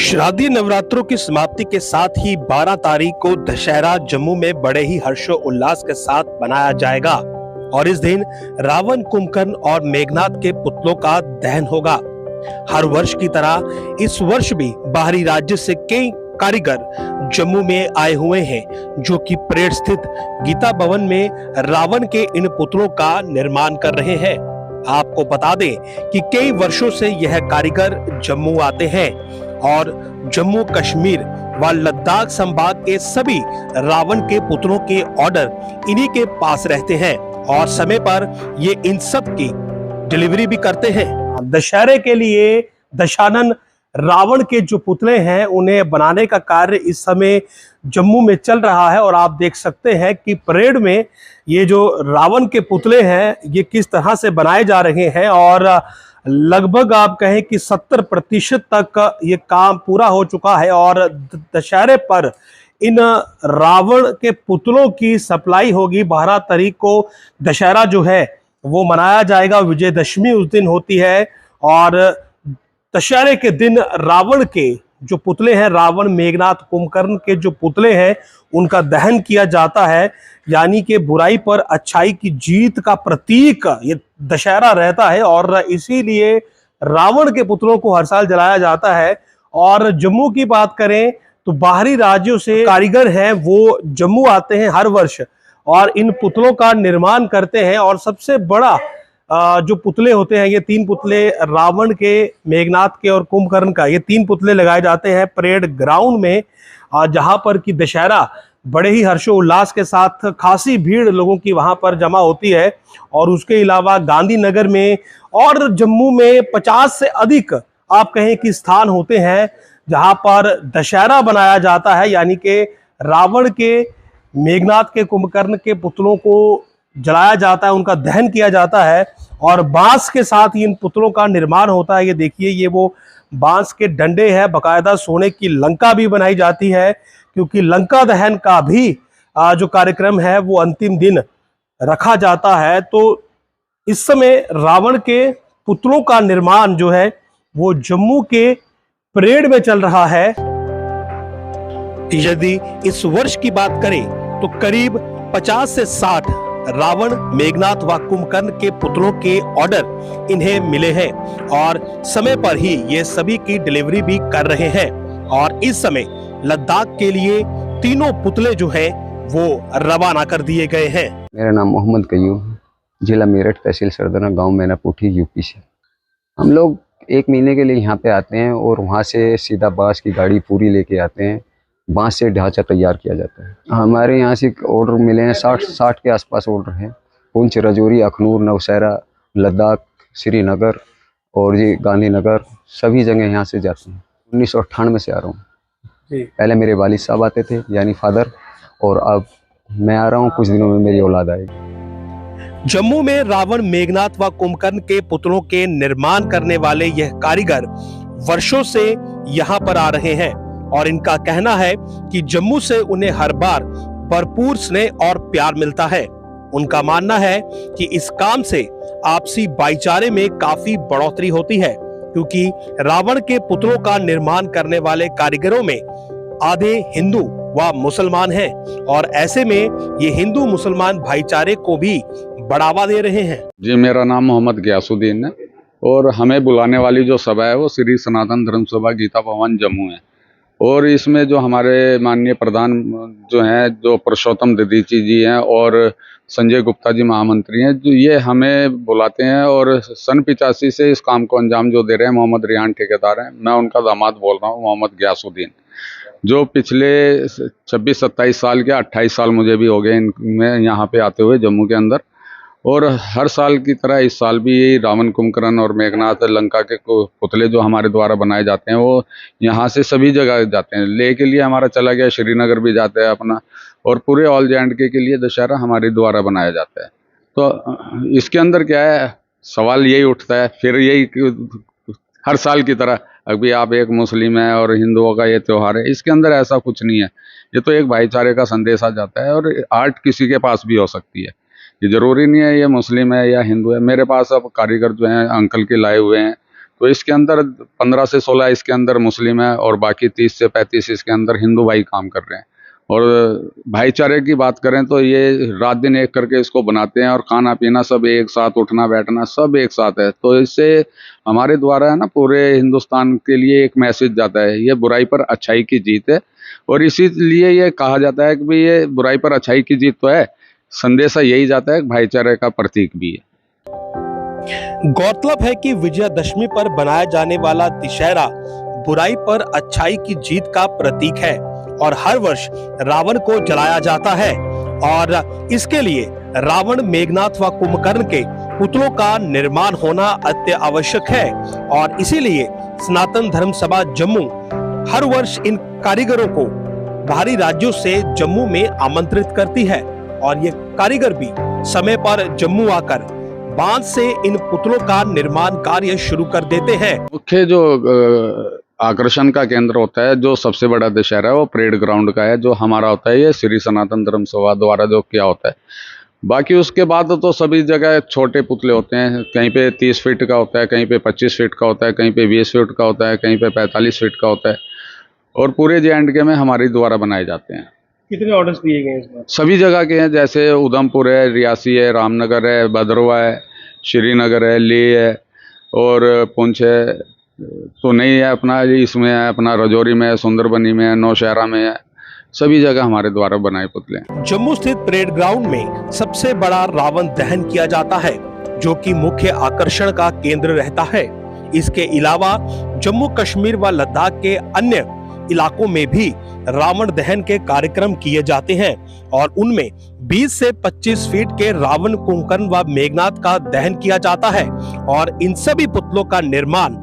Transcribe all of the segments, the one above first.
शारदीय नवरात्रों की समाप्ति के साथ ही 12 तारीख को दशहरा जम्मू में बड़े ही हर्षो उल्लास के साथ मनाया जाएगा और इस दिन रावण, कुंभकर्ण और मेघनाथ के पुतलों का दहन होगा। हर वर्ष की तरह इस वर्ष भी बाहरी राज्य से कई कारीगर जम्मू में आए हुए हैं जो कि परेड स्थित गीता भवन में रावण के इन पुतलों का निर्माण कर रहे हैं। आपको बता दें कि कई वर्षों से यह कारीगर जम्मू आते हैं और जम्मू कश्मीर व लद्दाख संभाग के सभी रावण के पुतलों के ऑर्डर इन्हीं के पास रहते हैं और समय पर ये इन सब की डिलीवरी भी करते हैं। दशहरे के लिए दशानन रावण के जो पुतले हैं उन्हें बनाने का कार्य इस समय जम्मू में चल रहा है और आप देख सकते हैं कि परेड में ये जो रावण के पुतले हैं ये किस तरह से बनाए जा रहे हैं और लगभग आप कहें कि 70% तक ये काम पूरा हो चुका है और दशहरे पर इन रावण के पुतलों की सप्लाई होगी। 12 तारीख को दशहरा जो है वो मनाया जाएगा, विजयदशमी उस दिन होती है और दशहरे के दिन रावण के जो पुतले हैं, रावण, मेघनाथ, कुंभकर्ण के जो पुतले हैं उनका दहन किया जाता है, यानी कि बुराई पर अच्छाई की जीत का प्रतीक ये दशहरा रहता है और इसीलिए रावण के पुतलों को हर साल जलाया जाता है। और जम्मू की बात करें तो बाहरी राज्यों से कारीगर हैं वो जम्मू आते हैं हर वर्ष और इन पुतलों का निर्माण करते हैं और सबसे बड़ा जो पुतले होते हैं, ये 3 पुतले रावण के, मेघनाथ के और कुंभकर्ण का, ये 3 पुतले लगाए जाते हैं परेड ग्राउंड में, जहां पर कि दशहरा बड़े ही हर्षोल्लास के साथ खासी भीड़ लोगों की वहां पर जमा होती है। और उसके अलावा गांधीनगर में और जम्मू में 50 से अधिक आप कहें कि स्थान होते हैं जहां पर दशहरा बनाया जाता है, यानी कि रावण के, मेघनाथ के, कुंभकर्ण के पुतलों को जलाया जाता है, उनका दहन किया जाता है और बांस के साथ ही इन पुतलों का निर्माण होता है। ये देखिए, ये वो बांस के डंडे हैं, बकायदा सोने की लंका भी बनाई जाती है क्योंकि लंका दहन का भी जो कार्यक्रम है वो अंतिम दिन रखा जाता है। तो इस समय रावण के पुतलों का निर्माण जो है वो जम्मू के परेड में चल रहा है। यदि इस वर्ष की बात करें तो करीब 50 से 60 रावण, मेघनाथ व कुंभकर्ण के पुतलों के ऑर्डर इन्हें मिले हैं और समय पर ही ये सभी की डिलीवरी भी कर रहे हैं। और इस समय लद्दाख के लिए तीनों पुतले जो हैं वो रवाना कर दिए गए हैं। मेरा नाम मोहम्मद कयूम है, जिला मेरठ, तहसील सरदना, गांव मैनापुठी, यूपी से। हम लोग 1 महीने के लिए यहाँ पे आते हैं और वहाँ से सीधा बांस की गाड़ी पूरी लेके आते हैं। बांस से ढांचा तैयार किया जाता है। हमारे यहाँ से ऑर्डर मिले हैं, 60 के आसपास ऑर्डर हैं। पुंछ, राजौरी, अखनूर, नवशहरा, लद्दाख, श्रीनगर और ये गांधीनगर, सभी जगह यहाँ से जाते हैं। 1998 से आ रहा हूँ। पहले मेरे वालिद साहब आते थे, यानी फादर, और अब मैं आ रहा हूँ। कुछ दिनों में मेरी औलाद आएगी। जम्मू में रावण, मेघनाथ व कुंभकर्ण के पुतलों के निर्माण करने वाले यह कारीगर वर्षों से यहाँ पर आ रहे हैं और इनका कहना है कि जम्मू से उन्हें हर बार भरपूर स्नेह और प्यार मिलता है। उनका मानना है कि इस काम से आपसी भाईचारे में काफी बढ़ोतरी होती है क्योंकि रावण के पुतलों का निर्माण करने वाले कारीगरों में आधे हिंदू व मुसलमान हैं और ऐसे में ये हिंदू मुसलमान भाईचारे को भी बढ़ावा दे रहे हैं। जी, मेरा नाम मोहम्मद गयासुद्दीन है और हमें बुलाने वाली जो सभा है वो श्री सनातन धर्म सभा गीता भवन जम्मू है। और इसमें जो हमारे माननीय प्रधान जो हैं, जो पुरुषोत्तम ददीची जी हैं और संजय गुप्ता जी महामंत्री हैं, जो ये हमें बुलाते हैं और सन 85 से इस काम को अंजाम जो दे रहे हैं मोहम्मद रियान ठेकेदार हैं। मैं उनका दामाद बोल रहा हूँ, मोहम्मद गयासुद्दीन, जो पिछले 26-27 साल के 28 साल मुझे भी हो गए इनमें यहाँ पे आते हुए जम्मू के अंदर। और हर साल की तरह इस साल भी यही रावण, कुंभकर्ण और मेघनाथ, लंका के पुतले जो हमारे द्वारा बनाए जाते हैं वो यहाँ से सभी जगह जाते हैं। ले के लिए हमारा चला गया, श्रीनगर भी जाते हैं अपना, और पूरे ऑल जे के लिए दशहरा हमारे द्वारा बनाया जाता है। तो इसके अंदर क्या है, सवाल यही उठता है फिर यही हर साल की तरह, अभी आप एक मुस्लिम है और हिंदुओं का ये त्यौहार है, इसके अंदर ऐसा कुछ नहीं है। ये तो एक भाईचारे का संदेश आ जाता है और आर्ट किसी के पास भी हो सकती है। ये जरूरी नहीं है ये मुस्लिम है या हिंदू है। मेरे पास अब कारीगर जो हैं अंकल के लाए हुए हैं, तो इसके अंदर 15 से 16 इसके अंदर मुस्लिम है और बाकी 30 से 35 इसके अंदर हिंदू भाई काम कर रहे हैं। और भाईचारे की बात करें तो ये रात दिन एक करके इसको बनाते हैं और खाना पीना सब एक साथ, उठना बैठना सब एक साथ है। तो इससे हमारे द्वारा है ना पूरे हिंदुस्तान के लिए एक मैसेज जाता है, ये बुराई पर अच्छाई की जीत है। और इसीलिए ये कहा जाता है कि भाई ये बुराई पर अच्छाई की जीत तो है, संदेशा यही जाता है, भाईचारे का प्रतीक भी है। गौरतलब है कि विजयादशमी पर बनाया जाने वाला दशहरा बुराई पर अच्छाई की जीत का प्रतीक है और हर वर्ष रावण को जलाया जाता है और इसके लिए रावण, मेघनाथ व कुंभकर्ण के पुतलों का निर्माण होना अति आवश्यक है। और इसीलिए सनातन धर्म सभा जम्मू हर वर्ष इन कारीगरों को बाहरी राज्यों से जम्मू में आमंत्रित करती है और ये कारीगर भी समय पर जम्मू आकर बांस से इन पुतलों का निर्माण कार्य शुरू कर देते हैं। मुख्य जो आकर्षण का केंद्र होता है, जो सबसे बड़ा दशहरा है वो परेड ग्राउंड का है, जो हमारा होता है ये श्री सनातन धर्म सभा द्वारा जो किया होता है। बाकी उसके बाद तो सभी जगह छोटे पुतले होते हैं, कहीं पे 30 फीट का होता है, कहीं पे 25 फीट का होता है, कहीं पे 20 फीट का होता है, कहीं पे 45 फीट का होता है और पूरे J&K में हमारे द्वारा बनाए जाते हैं। कितने ऑर्डर्स दिए गए इस बार? सभी जगह के हैं, जैसे उधमपुर है, रियासी है, रामनगर है, भदरवा है, श्रीनगर है, लेह है और पुंछ है तो नहीं है अपना, इसमें है अपना राजौरी में है, सुंदरबनी में है, नौशहरा में है, सभी जगह हमारे द्वारा बनाए पुतले हैं। जम्मू स्थित परेड ग्राउंड में सबसे बड़ा रावण दहन किया जाता है जो कि मुख्य आकर्षण का केंद्र रहता है। इसके अलावा जम्मू कश्मीर व लद्दाख के अन्य इलाकों में भी रावण दहन के कार्यक्रम किए जाते हैं और उनमें 20 से 25 फीट के रावण, कुंभकर्ण व मेघनाथ का दहन किया जाता है और इन सभी पुतलों का निर्माण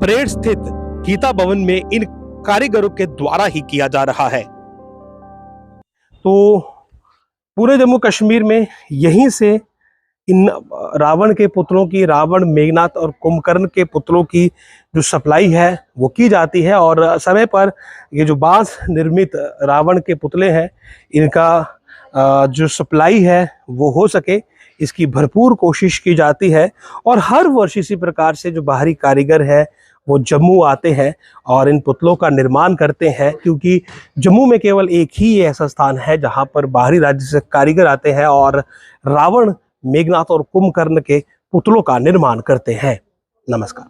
परेड स्थित गीता भवन में इन कारीगरों के द्वारा ही किया जा रहा है। तो पूरे जम्मू कश्मीर में यहीं से इन रावण के पुतलों की, रावण, मेघनाथ और कुंभकर्ण के पुतलों की जो सप्लाई है वो की जाती है और समय पर ये जो बांस निर्मित रावण के पुतले हैं इनका जो सप्लाई है वो हो सके, इसकी भरपूर कोशिश की जाती है। और हर वर्ष इसी प्रकार से जो बाहरी कारीगर है वो जम्मू आते हैं और इन पुतलों का निर्माण करते हैं, क्योंकि जम्मू में केवल एक ही ऐसा स्थान है जहां पर बाहरी राज्य से कारीगर आते हैं और रावण, मेघनाथ और कुंभकर्ण के पुतलों का निर्माण करते हैं। नमस्कार।